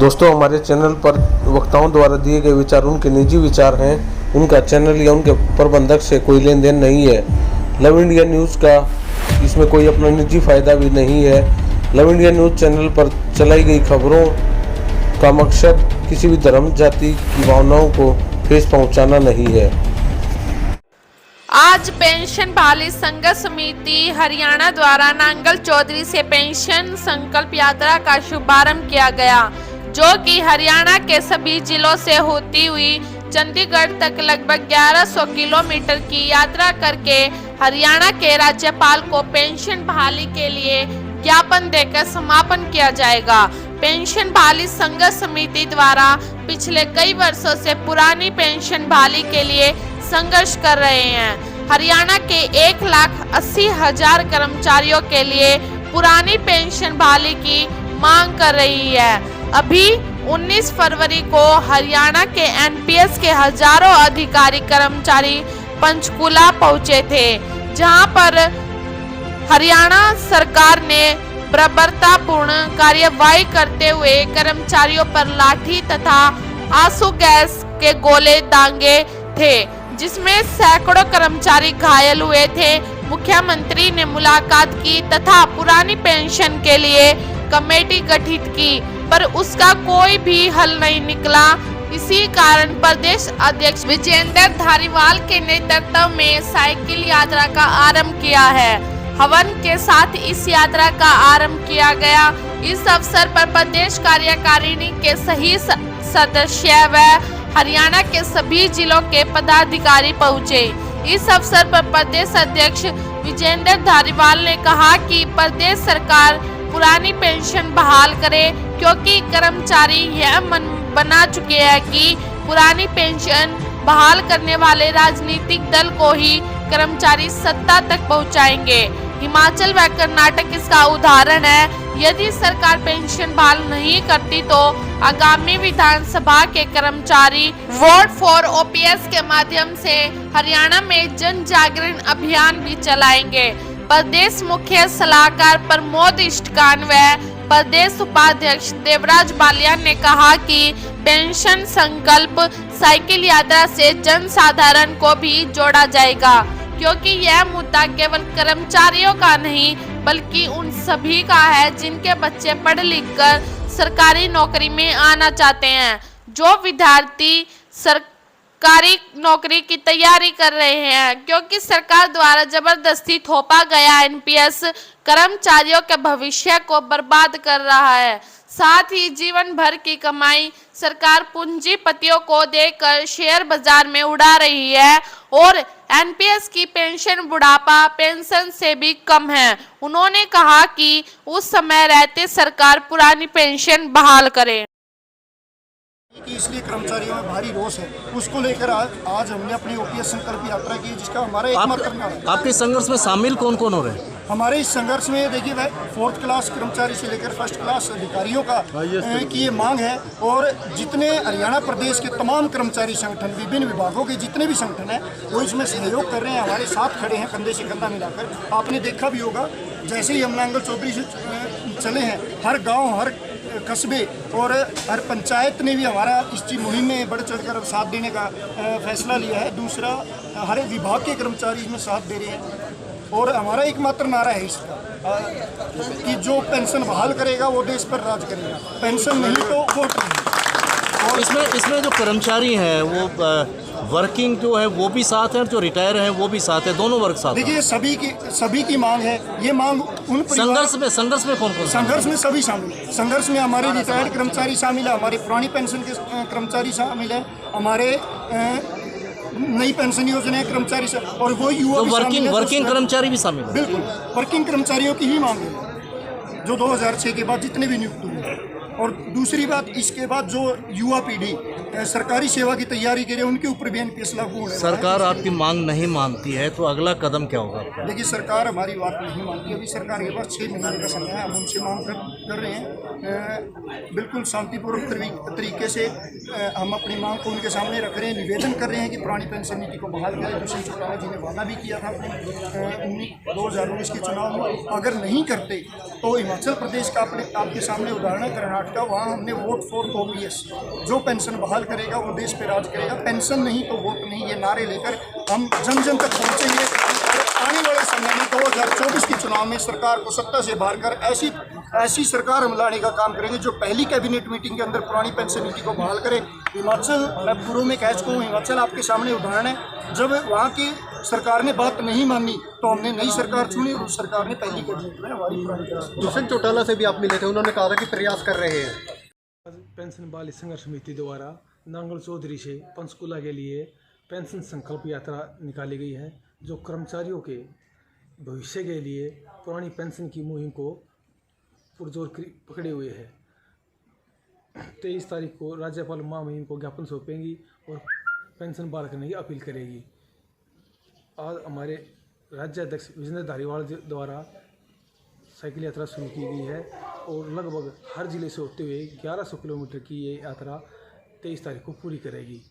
दोस्तों, हमारे चैनल पर वक्ताओं द्वारा दिए गए विचार उनके निजी विचार हैं। उनका चैनल या उनके प्रबंधक से कोई लेन देन नहीं है। लव इंडिया न्यूज़ का इसमें कोई अपना निजी फ़ायदा भी नहीं है। लव इंडिया न्यूज़ चैनल पर चलाई गई खबरों का मकसद किसी भी धर्म जाति की भावनाओं को ठेस पहुंचाना नहीं है। आज पेंशन बहाली संघर्ष समिति हरियाणा द्वारा नांगल चौधरी से पेंशन संकल्प यात्रा का शुभारंभ किया गया, जो कि हरियाणा के सभी जिलों से होती हुई चंडीगढ़ तक लगभग 1100 किलोमीटर की यात्रा करके हरियाणा के राज्यपाल को पेंशन बहाली के लिए ज्ञापन देकर समापन किया जाएगा। पेंशन बहाली संघर्ष समिति द्वारा पिछले कई वर्षों से पुरानी पेंशन बहाली के लिए संघर्ष कर रहे हैं। हरियाणा के 1,80,000 कर्मचारियों के लिए पुरानी पेंशन बहाली की मांग कर रही है। अभी 19 फरवरी को हरियाणा के एनपीएस के हजारों अधिकारी कर्मचारी पंचकुला पहुंचे थे, जहां पर हरियाणा सरकार ने बर्बरतापूर्ण कार्यवाही करते हुए कर्मचारियों पर लाठी तथा आंसू गैस के गोले दागे थे, जिसमें सैकड़ों कर्मचारी घायल हुए थे। मुख्यमंत्री ने मुलाकात की तथा पुरानी पेंशन के लिए कमेटी गठित की, पर उसका कोई भी हल नहीं निकला। इसी कारण प्रदेश अध्यक्ष विजेंद्र धारीवाल के नेतृत्व में साइकिल यात्रा का आरंभ किया है। हवन के साथ इस यात्रा का आरंभ किया गया। इस अवसर पर प्रदेश कार्यकारिणी के सही सदस्य व हरियाणा के सभी जिलों के पदाधिकारी पहुंचे। इस अवसर पर प्रदेश अध्यक्ष विजेंद्र धारीवाल ने कहा कि प्रदेश सरकार पुरानी पेंशन बहाल करे, क्योंकि कर्मचारी यह मन बना चुके हैं कि पुरानी पेंशन बहाल करने वाले राजनीतिक दल को ही कर्मचारी सत्ता तक पहुंचाएंगे। हिमाचल व कर्नाटक इसका उदाहरण है। यदि सरकार पेंशन बहाल नहीं करती तो आगामी विधानसभा के कर्मचारी वोट फॉर ओपीएस के माध्यम से हरियाणा में जन जागरण अभियान भी चलाएंगे। प्रदेश मुख्य सलाहकार प्रमोद इष्टकान व प्रदेश उपाध्यक्ष देवराज बालियान ने कहा कि पेंशन संकल्प साइकिल यात्रा से जन साधारण को भी जोड़ा जाएगा, क्योंकि यह मुद्दा केवल कर्मचारियों का नहीं बल्कि उन सभी का है जिनके बच्चे पढ़ लिख कर सरकारी नौकरी में आना चाहते हैं। जो विद्यार्थी सरकारी नौकरी की तैयारी कर रहे हैं, क्योंकि सरकार द्वारा जबरदस्ती थोपा गया एनपीएस कर्मचारियों के भविष्य को बर्बाद कर रहा है। साथ ही जीवन भर की कमाई सरकार पूंजीपतियों को देकर शेयर बाजार में उड़ा रही है और एनपीएस की पेंशन बुढ़ापा पेंशन से भी कम है। उन्होंने कहा कि उस समय रहते सरकार पुरानी पेंशन बहाल करे। इसलिए कर्मचारियों में भारी रोष है, उसको लेकर आज हमने अपनी ओपीएस संकल्प यात्रा की, जिसका हमारा एकमात्र नारा है। आपके संघर्ष में शामिल कौन कौन हो रहे हैं? हमारे इस संघर्ष में देखिए भाई, 4th क्लास कर्मचारी से लेकर 1st क्लास अधिकारियों का की ये मांग है, और जितने हरियाणा प्रदेश के तमाम कर्मचारी संगठन विभिन्न विभागों के जितने भी संगठन हैं वो इसमें सहयोग कर रहे हैं, हमारे साथ खड़े हैं कंधे से कंधा मिलाकर। आपने देखा भी होगा, जैसे ही हम नांगल चौधरी से चले हैं, हर गाँव हर कस्बे और हर पंचायत ने भी हमारा इस मुहिम में बढ़ चढ़कर साथ देने का फैसला लिया है। दूसरा, हर विभाग के कर्मचारी इसमें साथ दे रहे हैं, और हमारा एकमात्र नारा है इसका कि जो पेंशन बहाल करेगा वो देश पर राज करेगा, पेंशन नहीं तो वोट नहीं। और इसमें जो कर्मचारी हैं वो वर्किंग जो है वो भी साथ हैं, जो रिटायर हैं वो भी साथ हैं, दोनों वर्ग साथ। देखिए, सभी की मांग है। ये मांग उन संघर्ष में कौन कौन? संघर्ष में सभी शामिल है। संघर्ष में हमारे रिटायर्ड कर्मचारी शामिल है, हमारे पुरानी पेंशन के कर्मचारी शामिल है, हमारे नई पेंशन योजना के कर्मचारी और वो युवा वर्किंग कर्मचारी भी शामिल है। बिल्कुल, वर्किंग कर्मचारियों की ही मांग है, जो 2006 के बाद जितने भी नियुक्त हुए। और दूसरी बात, इसके बाद जो युवा पीढ़ी सरकारी सेवा की तैयारी के लिए उनके ऊपर भी एनपीएस लागू होने। सरकार आपकी मांग नहीं मानती है तो अगला कदम क्या होगा? देखिए, सरकार हमारी बात नहीं मानती। अभी सरकार के पास 6 महीने का समय है, हम उनसे मांग कर रहे हैं। बिल्कुल शांतिपूर्वक तरीके से हम अपनी मांग को उनके सामने रख रहे हैं, निवेदन कर रहे हैं कि पुरानी पेंशन नीति को बहाल करें। दुष्यंत चौटाला जी ने वादा भी किया था अपने 2019 के चुनाव में। अगर नहीं करते तो हिमाचल प्रदेश का आपके सामने उदाहरण है कर्नाटका, वहाँ हमने वोट फॉर OPS, जो पेंशन बहाल करेगा वो देश पे राज करेगा, पेंशन नहीं तो वोट नहीं, ये नारे लेकर हम जन जन तक पहुँचेंगे। और आने वाले समय में 2024 के चुनाव में सरकार को सत्ता से बाहर कर ऐसी सरकार हम लाने का काम करेंगे जो पहली कैबिनेट मीटिंग के अंदर पुरानी पेंशन नीति को बहाल करे। हिमाचल, मैं पूर्व में कह चुका हूँ, हिमाचल आपके सामने उदाहरण है। जब वहाँ की सरकार ने बात नहीं मानी तो हमने नई सरकार चुनी और उस सरकार ने पहली कैबिनेट में हमारी पुरानी दुष्यंत चौटाला से भी आप मिले थे, उन्होंने कहा था कि प्रयास कर रहे हैं। पेंशन बहाली संघर्ष समिति द्वारा नांगल चौधरी से पंचकूला के लिए पेंशन संकल्प यात्रा निकाली गई है, जो कर्मचारियों के भविष्य के लिए पुरानी पेंशन की मुहिम को पुरजोर पकड़े हुए है। 23 तारीख को राज्यपाल महामहिम को ज्ञापन सौंपेंगी और पेंशन बहाल करने की अपील करेगी। आज हमारे राज्याध्यक्ष विजेंद्र धारीवाल द्वारा साइकिल यात्रा शुरू की गई है और लगभग हर जिले से होते हुए 1100 किलोमीटर की ये यात्रा 23 तारीख को पूरी करेगी।